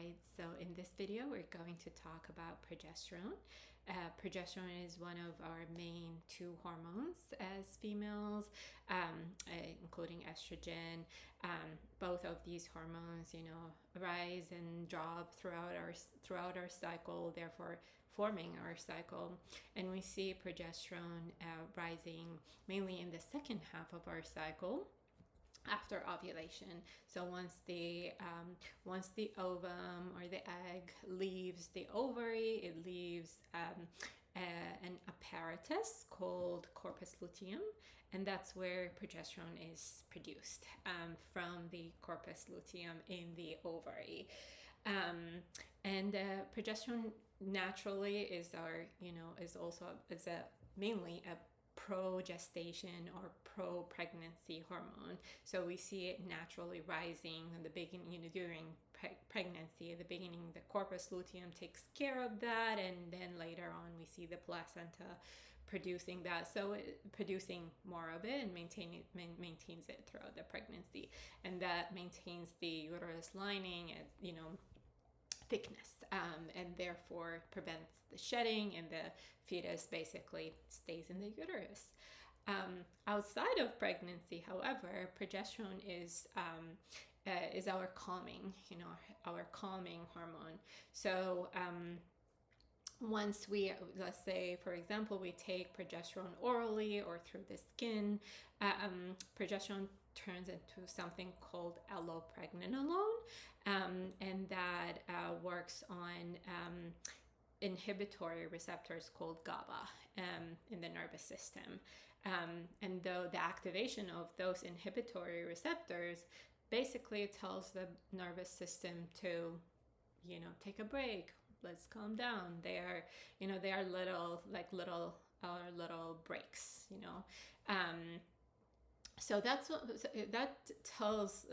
right, so in this video we're going to talk about progesterone. Progesterone is one of our main two hormones as females, including estrogen. Both of these hormones, rise and drop throughout our cycle, therefore forming our cycle. And we see progesterone rising mainly in the second half of our cycle, after ovulation. So once the ovum or the egg leaves the ovary, it leaves an apparatus called corpus luteum, and that's where progesterone is produced, from the corpus luteum in the ovary. And progesterone naturally is mainly a pro-gestation or pro-pregnancy hormone. So we see it naturally rising in the beginning, during pregnancy. At the beginning, the corpus luteum takes care of that, and then later on we see the placenta producing that, so producing more of it, and maintains it throughout the pregnancy, and that maintains the uterus lining at thickness, and therefore prevents the shedding, and the fetus basically stays in the uterus. Outside of pregnancy, however, progesterone is our calming, our calming hormone. So once let's say, for example, we take progesterone orally or through the skin, progesterone turns into something called allopregnanolone, and that works on inhibitory receptors called GABA in the nervous system. And though the activation of those inhibitory receptors basically tells the nervous system to, take a break, let's calm down. They are little breaks, So that tells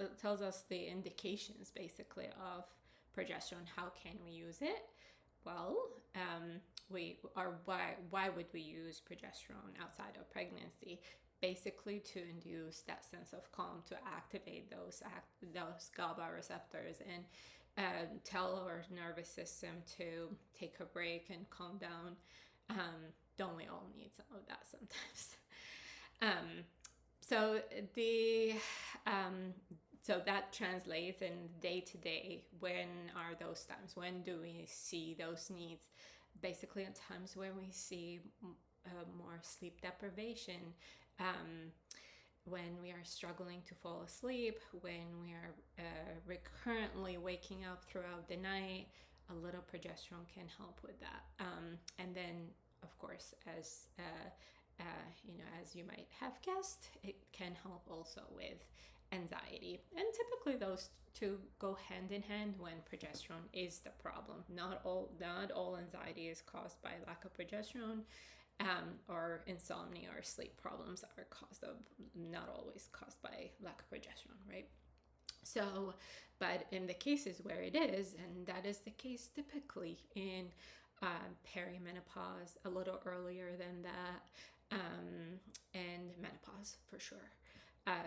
us the indications basically of progesterone. How can we use it? Well, why would we use progesterone outside of pregnancy? Basically to induce that sense of calm, to activate those GABA receptors, and tell our nervous system to take a break and calm down. Don't we all need some of that sometimes? So that translates in day to day. When are those times? When do we see those needs? Basically at times when we see more sleep deprivation, when we are struggling to fall asleep, when we are recurrently waking up throughout the night. A little progesterone can help with that. And then, of course, as you might have guessed, it can help also with anxiety. And typically those two go hand in hand when progesterone is the problem. Not all anxiety is caused by lack of progesterone, or insomnia or sleep problems are not always caused by lack of progesterone, right? So, but in the cases where it is, and that is the case typically in perimenopause, a little earlier than that, and menopause for sure.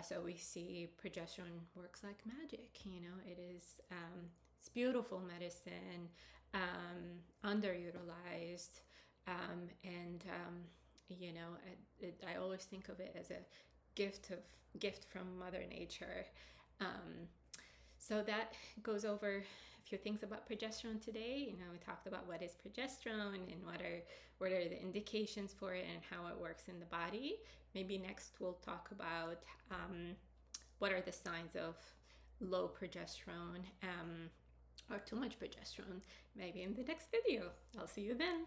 So we see progesterone works like magic. It is it's beautiful medicine, underutilized, and I always think of it as a gift from Mother Nature. So that goes over a few things about progesterone today. We talked about what is progesterone and what are the indications for it and how it works in the body. Maybe next we'll talk about what are the signs of low progesterone or too much progesterone, maybe in the next video. I'll see you then.